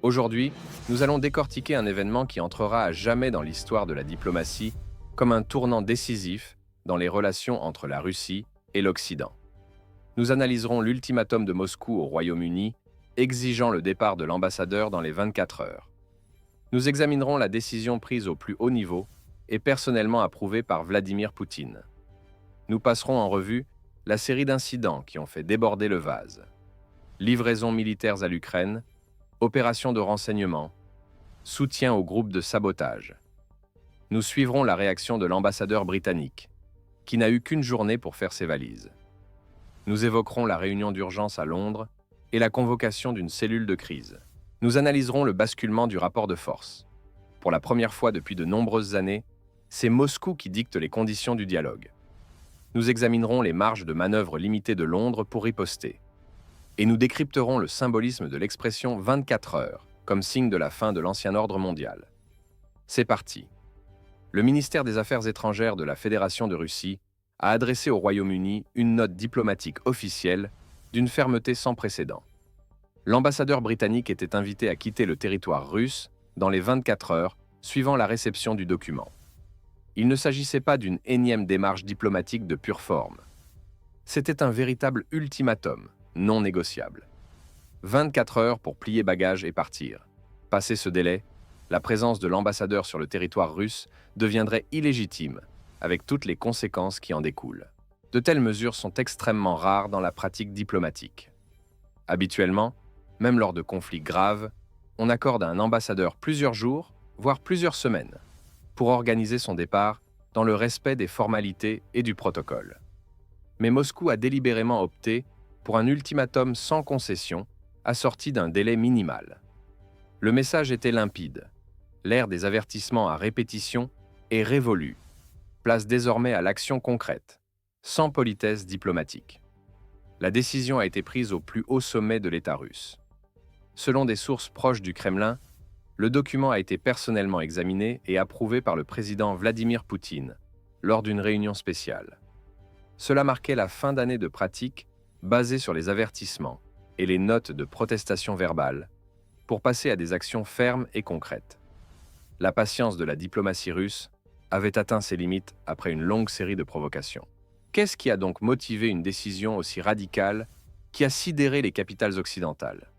Aujourd'hui, nous allons décortiquer un événement qui entrera à jamais dans l'histoire de la diplomatie comme un tournant décisif dans les relations entre la Russie et l'Occident. Nous analyserons l'ultimatum de Moscou au Royaume-Uni, exigeant le départ de l'ambassadeur dans les 24 heures. Nous examinerons la décision prise au plus haut niveau et personnellement approuvée par Vladimir Poutine. Nous passerons en revue la série d'incidents qui ont fait déborder le vase. Livraisons militaires à l'Ukraine, opérations de renseignement, soutien au groupe de sabotage. Nous suivrons la réaction de l'ambassadeur britannique, qui n'a eu qu'une journée pour faire ses valises. Nous évoquerons la réunion d'urgence à Londres et la convocation d'une cellule de crise. Nous analyserons le basculement du rapport de force. Pour la première fois depuis de nombreuses années, c'est Moscou qui dicte les conditions du dialogue. Nous examinerons les marges de manœuvre limitées de Londres pour riposter. Et nous décrypterons le symbolisme de l'expression 24 heures comme signe de la fin de l'ancien ordre mondial. C'est parti. Le ministère des Affaires étrangères de la Fédération de Russie a adressé au Royaume-Uni une note diplomatique officielle d'une fermeté sans précédent. L'ambassadeur britannique était invité à quitter le territoire russe dans les 24 heures suivant la réception du document. Il ne s'agissait pas d'une énième démarche diplomatique de pure forme. C'était un véritable ultimatum, non négociable. 24 heures pour plier bagages et partir. Passé ce délai, la présence de l'ambassadeur sur le territoire russe deviendrait illégitime, avec toutes les conséquences qui en découlent. De telles mesures sont extrêmement rares dans la pratique diplomatique. Habituellement, même lors de conflits graves, on accorde à un ambassadeur plusieurs jours, voire plusieurs semaines, pour organiser son départ dans le respect des formalités et du protocole. Mais Moscou a délibérément opté pour un ultimatum sans concession, assorti d'un délai minimal. Le message était limpide. L'ère des avertissements à répétition est révolue. Place désormais à l'action concrète, sans politesse diplomatique. La décision a été prise au plus haut sommet de l'État russe. Selon des sources proches du Kremlin, le document a été personnellement examiné et approuvé par le président Vladimir Poutine lors d'une réunion spéciale. Cela marquait la fin d'année de pratique basée sur les avertissements et les notes de protestation verbale pour passer à des actions fermes et concrètes. La patience de la diplomatie russe avait atteint ses limites après une longue série de provocations. Qu'est-ce qui a donc motivé une décision aussi radicale qui a sidéré les capitales occidentales?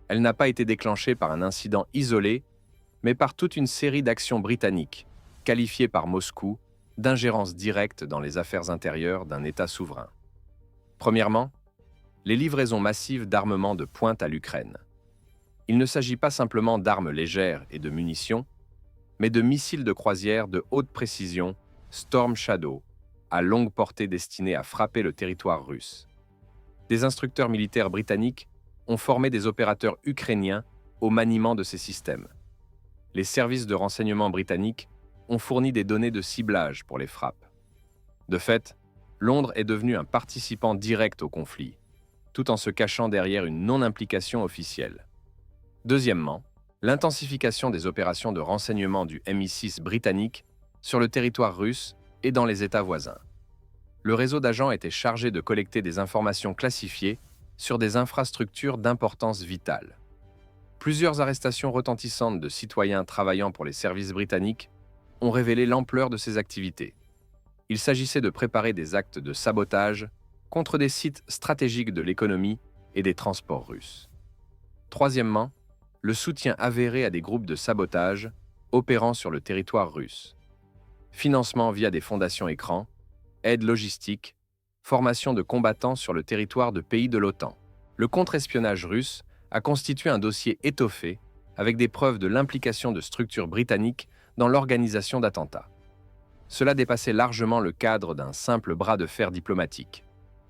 Elle n'a pas été déclenchée par un incident isolé, mais par toute une série d'actions britanniques, qualifiées par Moscou d'ingérence directe dans les affaires intérieures d'un État souverain. Premièrement, les livraisons massives d'armements de pointe à l'Ukraine. Il ne s'agit pas simplement d'armes légères et de munitions, mais de missiles de croisière de haute précision, Storm Shadow, à longue portée destinés à frapper le territoire russe. Des instructeurs militaires britanniques ont formé des opérateurs ukrainiens au maniement de ces systèmes. Les services de renseignement britanniques ont fourni des données de ciblage pour les frappes. De fait, Londres est devenu un participant direct au conflit, tout en se cachant derrière une non-implication officielle. Deuxièmement, l'intensification des opérations de renseignement du MI6 britannique sur le territoire russe et dans les États voisins. Le réseau d'agents était chargé de collecter des informations classifiées sur des infrastructures d'importance vitale. Plusieurs arrestations retentissantes de citoyens travaillant pour les services britanniques ont révélé l'ampleur de ces activités. Il s'agissait de préparer des actes de sabotage contre des sites stratégiques de l'économie et des transports russes. Troisièmement, le soutien avéré à des groupes de sabotage opérant sur le territoire russe. Financement via des fondations écrans, aide logistique, formation de combattants sur le territoire de pays de l'OTAN. Le contre-espionnage russe a constitué un dossier étoffé avec des preuves de l'implication de structures britanniques dans l'organisation d'attentats. Cela dépassait largement le cadre d'un simple bras de fer diplomatique.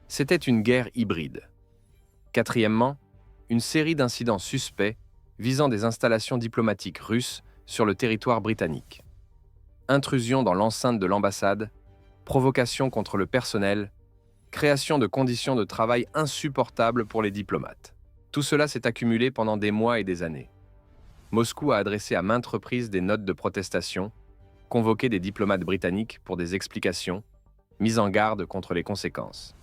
C'était une guerre hybride. Quatrièmement, une série d'incidents suspects visant des installations diplomatiques russes sur le territoire britannique. Intrusion dans l'enceinte de l'ambassade, provocation contre le personnel, création de conditions de travail insupportables pour les diplomates. Tout cela s'est accumulé pendant des mois et des années. Moscou a adressé à maintes reprises des notes de protestation, convoqué des diplomates britanniques pour des explications, mis en garde contre les conséquences.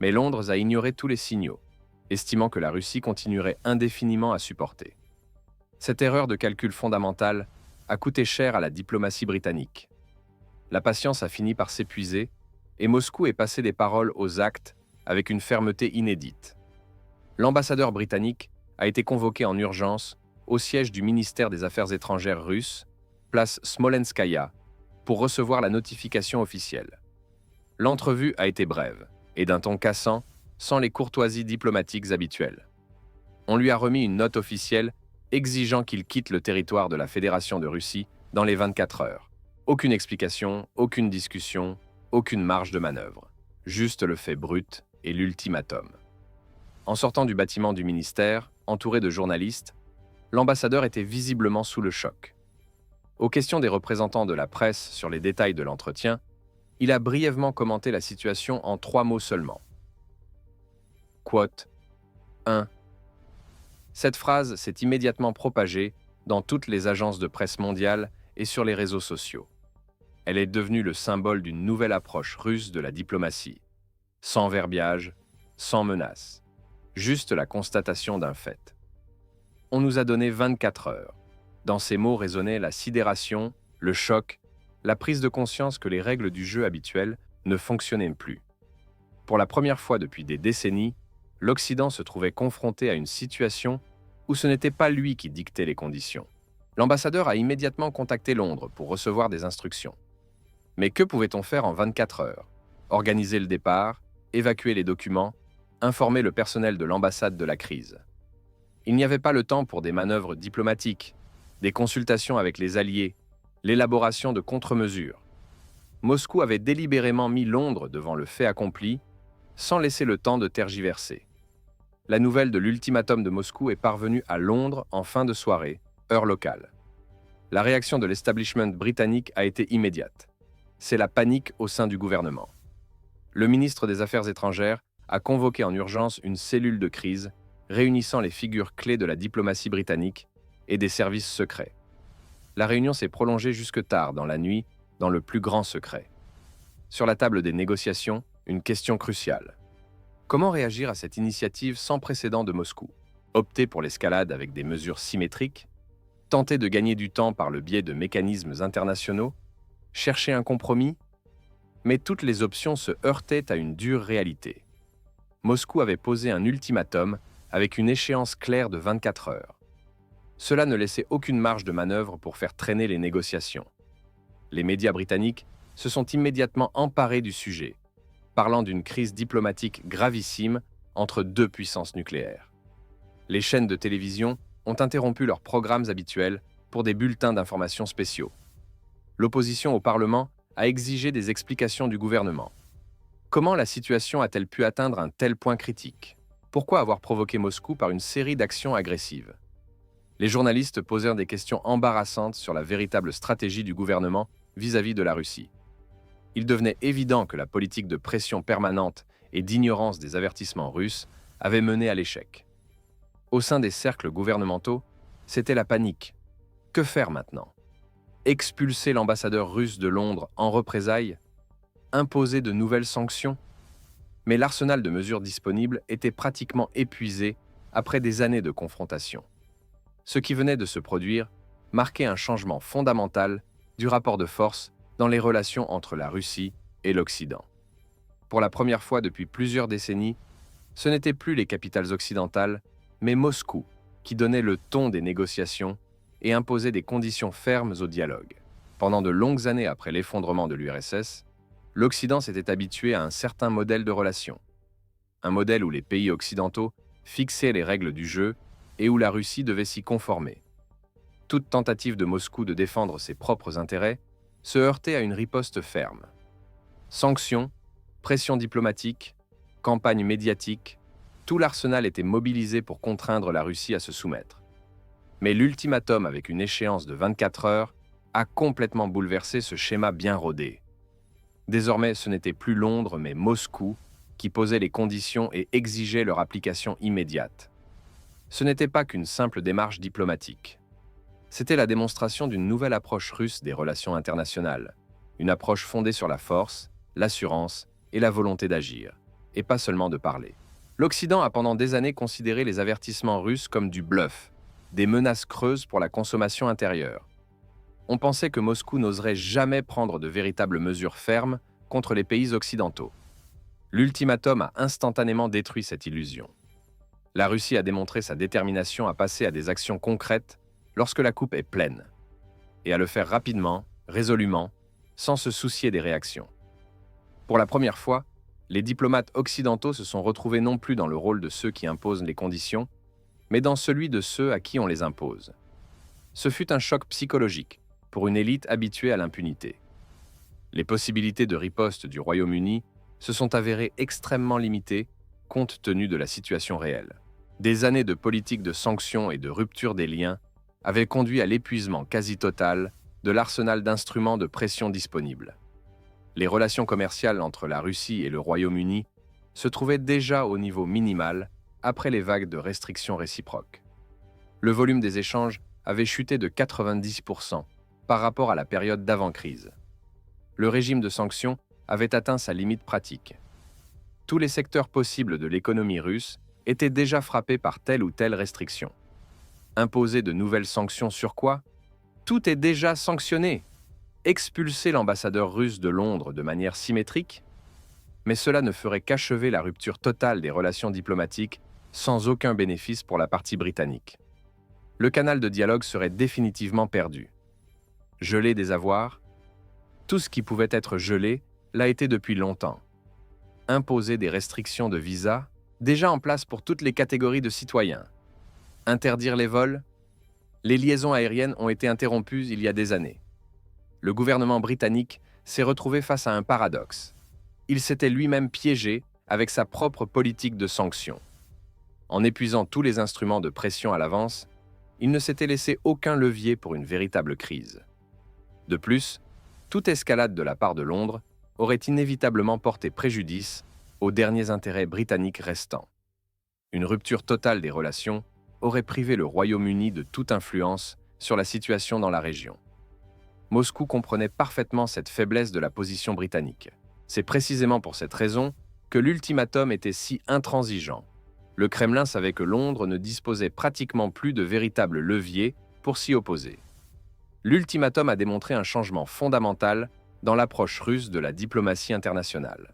Mais Londres a ignoré tous les signaux, estimant que la Russie continuerait indéfiniment à supporter. Cette erreur de calcul fondamentale a coûté cher à la diplomatie britannique. La patience a fini par s'épuiser et Moscou est passé des paroles aux actes avec une fermeté inédite. L'ambassadeur britannique a été convoqué en urgence au siège du ministère des Affaires étrangères russe, place Smolenskaya, pour recevoir la notification officielle. L'entrevue a été brève et d'un ton cassant, sans les courtoisies diplomatiques habituelles. On lui a remis une note officielle exigeant qu'il quitte le territoire de la Fédération de Russie dans les 24 heures. Aucune explication, aucune discussion, aucune marge de manœuvre. Juste le fait brut et l'ultimatum. En sortant du bâtiment du ministère, entouré de journalistes, l'ambassadeur était visiblement sous le choc. Aux questions des représentants de la presse sur les détails de l'entretien, il a brièvement commenté la situation en 3 mots seulement. Quote 1. Cette phrase s'est immédiatement propagée dans toutes les agences de presse mondiales et sur les réseaux sociaux. Elle est devenue le symbole d'une nouvelle approche russe de la diplomatie. Sans verbiage, sans menace. Juste la constatation d'un fait. On nous a donné 24 heures. Dans ces mots résonnait la sidération, le choc, la prise de conscience que les règles du jeu habituel ne fonctionnaient plus. Pour la première fois depuis des décennies, l'Occident se trouvait confronté à une situation où ce n'était pas lui qui dictait les conditions. L'ambassadeur a immédiatement contacté Londres pour recevoir des instructions. Mais que pouvait-on faire en 24 heures? Organiser le départ, évacuer les documents, informer le personnel de l'ambassade de la crise. Il n'y avait pas le temps pour des manœuvres diplomatiques, des consultations avec les alliés, l'élaboration de contre-mesures. Moscou avait délibérément mis Londres devant le fait accompli, sans laisser le temps de tergiverser. La nouvelle de l'ultimatum de Moscou est parvenue à Londres en fin de soirée, heure locale. La réaction de l'establishment britannique a été immédiate. C'est la panique au sein du gouvernement. Le ministre des Affaires étrangères a convoqué en urgence une cellule de crise réunissant les figures clés de la diplomatie britannique et des services secrets. La réunion s'est prolongée jusque tard dans la nuit, dans le plus grand secret. Sur la table des négociations, une question cruciale. Comment réagir à cette initiative sans précédent de Moscou? Opter pour l'escalade avec des mesures symétriques? Tenter de gagner du temps par le biais de mécanismes internationaux? Chercher un compromis? Mais toutes les options se heurtaient à une dure réalité. Moscou avait posé un ultimatum avec une échéance claire de 24 heures. Cela ne laissait aucune marge de manœuvre pour faire traîner les négociations. Les médias britanniques se sont immédiatement emparés du sujet, parlant d'une crise diplomatique gravissime entre 2 puissances nucléaires. Les chaînes de télévision ont interrompu leurs programmes habituels pour des bulletins d'information spéciaux. L'opposition au Parlement a exigé des explications du gouvernement. Comment la situation a-t-elle pu atteindre un tel point critique? Pourquoi avoir provoqué Moscou par une série d'actions agressives? Les journalistes posèrent des questions embarrassantes sur la véritable stratégie du gouvernement vis-à-vis de la Russie. Il devenait évident que la politique de pression permanente et d'ignorance des avertissements russes avait mené à l'échec. Au sein des cercles gouvernementaux, c'était la panique. Que faire maintenant? Expulser l'ambassadeur russe de Londres en représailles? Imposer de nouvelles sanctions? Mais l'arsenal de mesures disponibles était pratiquement épuisé après des années de confrontation. Ce qui venait de se produire marquait un changement fondamental du rapport de force dans les relations entre la Russie et l'Occident. Pour la première fois depuis plusieurs décennies, ce n'étaient plus les capitales occidentales, mais Moscou qui donnait le ton des négociations et imposait des conditions fermes au dialogue. Pendant de longues années après l'effondrement de l'URSS, l'Occident s'était habitué à un certain modèle de relations. Un modèle où les pays occidentaux fixaient les règles du jeu et où la Russie devait s'y conformer. Toute tentative de Moscou de défendre ses propres intérêts se heurtait à une riposte ferme. Sanctions, pression diplomatique, campagne médiatique, tout l'arsenal était mobilisé pour contraindre la Russie à se soumettre. Mais l'ultimatum avec une échéance de 24 heures a complètement bouleversé ce schéma bien rodé. Désormais, ce n'était plus Londres, mais Moscou qui posait les conditions et exigeait leur application immédiate. Ce n'était pas qu'une simple démarche diplomatique. C'était la démonstration d'une nouvelle approche russe des relations internationales, une approche fondée sur la force, l'assurance et la volonté d'agir, et pas seulement de parler. L'Occident a pendant des années considéré les avertissements russes comme du bluff, des menaces creuses pour la consommation intérieure. On pensait que Moscou n'oserait jamais prendre de véritables mesures fermes contre les pays occidentaux. L'ultimatum a instantanément détruit cette illusion. La Russie a démontré sa détermination à passer à des actions concrètes lorsque la coupe est pleine, et à le faire rapidement, résolument, sans se soucier des réactions. Pour la première fois, les diplomates occidentaux se sont retrouvés non plus dans le rôle de ceux qui imposent les conditions, mais dans celui de ceux à qui on les impose. Ce fut un choc psychologique pour une élite habituée à l'impunité. Les possibilités de riposte du Royaume-Uni se sont avérées extrêmement limitées compte tenu de la situation réelle. Des années de politique de sanctions et de rupture des liens avaient conduit à l'épuisement quasi total de l'arsenal d'instruments de pression disponibles. Les relations commerciales entre la Russie et le Royaume-Uni se trouvaient déjà au niveau minimal après les vagues de restrictions réciproques. Le volume des échanges avait chuté de 90% par rapport à la période d'avant-crise. Le régime de sanctions avait atteint sa limite pratique. Tous les secteurs possibles de l'économie russe étaient déjà frappés par telle ou telle restriction. Imposer de nouvelles sanctions sur quoi? Tout est déjà sanctionné. Expulser l'ambassadeur russe de Londres de manière symétrique? Mais cela ne ferait qu'achever la rupture totale des relations diplomatiques sans aucun bénéfice pour la partie britannique. Le canal de dialogue serait définitivement perdu. Geler des avoirs? Tout ce qui pouvait être gelé l'a été depuis longtemps. Imposer des restrictions de visa, déjà en place pour toutes les catégories de citoyens. Interdire les vols? Les liaisons aériennes ont été interrompues il y a des années. Le gouvernement britannique s'est retrouvé face à un paradoxe. Il s'était lui-même piégé avec sa propre politique de sanctions. En épuisant tous les instruments de pression à l'avance, il ne s'était laissé aucun levier pour une véritable crise. De plus, toute escalade de la part de Londres aurait inévitablement porté préjudice aux derniers intérêts britanniques restants. Une rupture totale des relations aurait privé le Royaume-Uni de toute influence sur la situation dans la région. Moscou comprenait parfaitement cette faiblesse de la position britannique. C'est précisément pour cette raison que l'ultimatum était si intransigeant. Le Kremlin savait que Londres ne disposait pratiquement plus de véritables leviers pour s'y opposer. L'ultimatum a démontré un changement fondamental dans l'approche russe de la diplomatie internationale.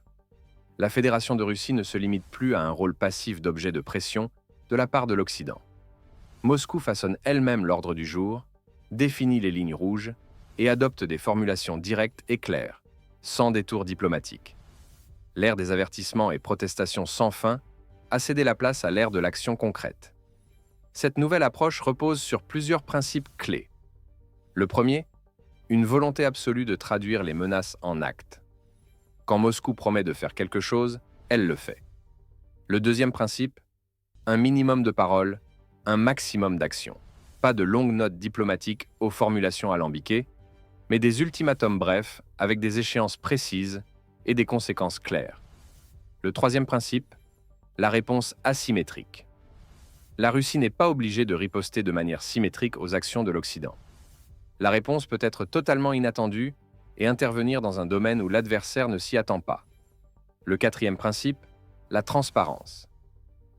La Fédération de Russie ne se limite plus à un rôle passif d'objet de pression de la part de l'Occident. Moscou façonne elle-même l'ordre du jour, définit les lignes rouges et adopte des formulations directes et claires, sans détour diplomatique. L'ère des avertissements et protestations sans fin a cédé la place à l'ère de l'action concrète. Cette nouvelle approche repose sur plusieurs principes clés. Le premier, une volonté absolue de traduire les menaces en actes. Quand Moscou promet de faire quelque chose, elle le fait. Le deuxième principe, un minimum de paroles, un maximum d'actions. Pas de longues notes diplomatiques aux formulations alambiquées, mais des ultimatums brefs avec des échéances précises et des conséquences claires. Le troisième principe, la réponse asymétrique. La Russie n'est pas obligée de riposter de manière symétrique aux actions de l'Occident. La réponse peut être totalement inattendue et intervenir dans un domaine où l'adversaire ne s'y attend pas. Le quatrième principe, la transparence.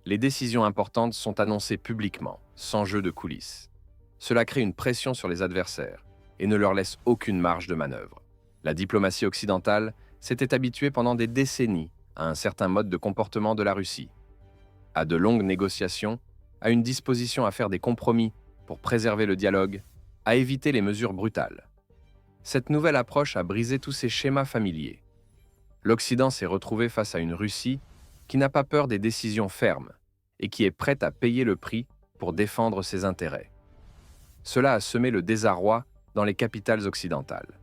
Les décisions importantes sont annoncées publiquement, sans jeu de coulisses. Cela crée une pression sur les adversaires et ne leur laisse aucune marge de manœuvre. La diplomatie occidentale s'était habituée pendant des décennies à un certain mode de comportement de la Russie, à de longues négociations, à une disposition à faire des compromis pour préserver le dialogue, à éviter les mesures brutales. Cette nouvelle approche a brisé tous ces schémas familiers. L'Occident s'est retrouvé face à une Russie qui n'a pas peur des décisions fermes et qui est prête à payer le prix pour défendre ses intérêts. Cela a semé le désarroi dans les capitales occidentales.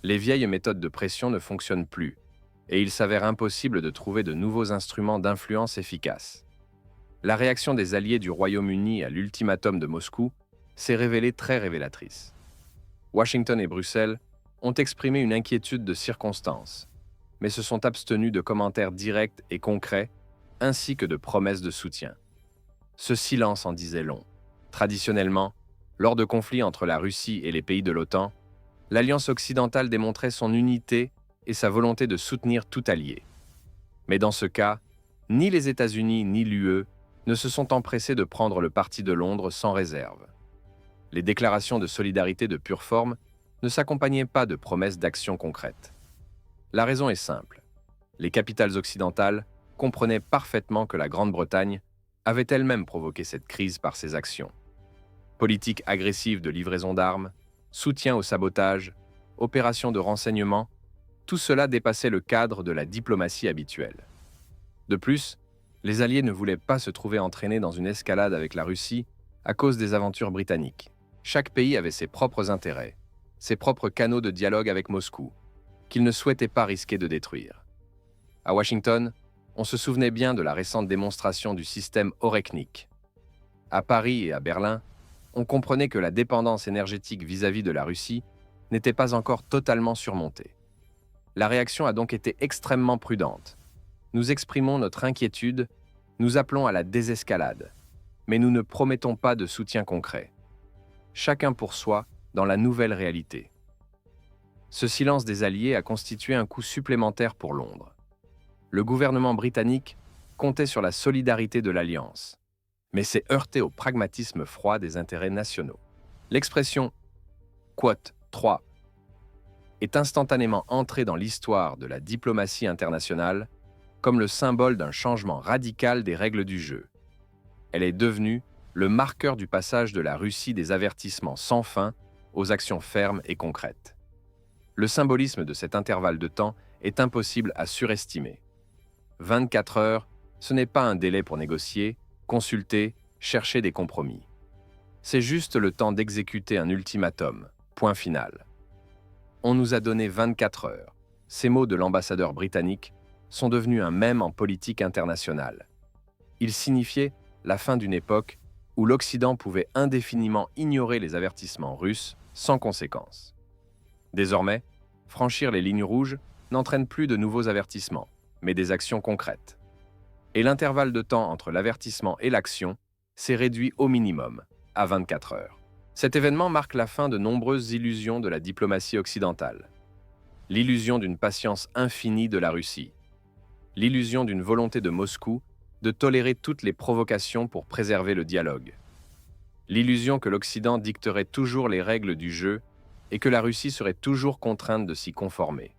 Les vieilles méthodes de pression ne fonctionnent plus, et il s'avère impossible de trouver de nouveaux instruments d'influence efficaces. La réaction des alliés du Royaume-Uni à l'ultimatum de Moscou s'est révélée très révélatrice. Washington et Bruxelles ont exprimé une inquiétude de circonstance, mais se sont abstenus de commentaires directs et concrets, ainsi que de promesses de soutien. Ce silence en disait long. Traditionnellement, lors de conflits entre la Russie et les pays de l'OTAN, l'Alliance occidentale démontrait son unité et sa volonté de soutenir tout allié. Mais dans ce cas, ni les États-Unis ni l'UE ne se sont empressés de prendre le parti de Londres sans réserve. Les déclarations de solidarité de pure forme ne s'accompagnaient pas de promesses d'action concrètes. La raison est simple. Les capitales occidentales comprenaient parfaitement que la Grande-Bretagne avait elle-même provoqué cette crise par ses actions. Politique agressive de livraison d'armes, soutien au sabotage, opérations de renseignement, tout cela dépassait le cadre de la diplomatie habituelle. De plus, les Alliés ne voulaient pas se trouver entraînés dans une escalade avec la Russie à cause des aventures britanniques. Chaque pays avait ses propres intérêts, ses propres canaux de dialogue avec Moscou, qu'ils ne souhaitaient pas risquer de détruire. À Washington, on se souvenait bien de la récente démonstration du système Orekhnik. À Paris et à Berlin, on comprenait que la dépendance énergétique vis-à-vis de la Russie n'était pas encore totalement surmontée. La réaction a donc été extrêmement prudente. Nous exprimons notre inquiétude, nous appelons à la désescalade, mais nous ne promettons pas de soutien concret. Chacun pour soi dans la nouvelle réalité. Ce silence des Alliés a constitué un coup supplémentaire pour Londres. Le gouvernement britannique comptait sur la solidarité de l'Alliance, mais s'est heurté au pragmatisme froid des intérêts nationaux. L'expression « Quote 3 » est instantanément entrée dans l'histoire de la diplomatie internationale comme le symbole d'un changement radical des règles du jeu. Elle est devenue le marqueur du passage de la Russie des avertissements sans fin aux actions fermes et concrètes. Le symbolisme de cet intervalle de temps est impossible à surestimer. 24 heures, ce n'est pas un délai pour négocier, consulter, chercher des compromis. C'est juste le temps d'exécuter un ultimatum, point final. On nous a donné 24 heures. Ces mots de l'ambassadeur britannique sont devenus un mème en politique internationale. Ils signifiaient la fin d'une époque où l'Occident pouvait indéfiniment ignorer les avertissements russes sans conséquence. Désormais, franchir les lignes rouges n'entraîne plus de nouveaux avertissements, mais des actions concrètes. Et l'intervalle de temps entre l'avertissement et l'action s'est réduit au minimum, à 24 heures. Cet événement marque la fin de nombreuses illusions de la diplomatie occidentale. L'illusion d'une patience infinie de la Russie. L'illusion d'une volonté de Moscou de tolérer toutes les provocations pour préserver le dialogue. L'illusion que l'Occident dicterait toujours les règles du jeu et que la Russie serait toujours contrainte de s'y conformer.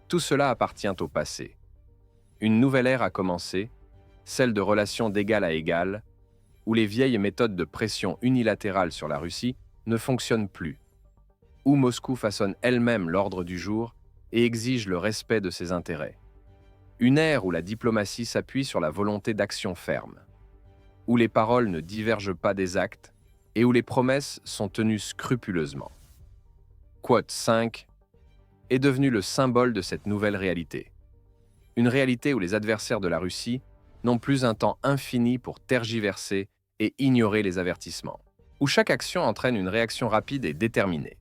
Tout cela appartient au passé. Une nouvelle ère a commencé, celle de relations d'égal à égal, où les vieilles méthodes de pression unilatérale sur la Russie ne fonctionnent plus, où Moscou façonne elle-même l'ordre du jour et exige le respect de ses intérêts. Une ère où la diplomatie s'appuie sur la volonté d'action ferme, où les paroles ne divergent pas des actes et où les promesses sont tenues scrupuleusement. Quote 5 est devenu le symbole de cette nouvelle réalité. Une réalité où les adversaires de la Russie n'ont plus un temps infini pour tergiverser et ignorer les avertissements, où chaque action entraîne une réaction rapide et déterminée.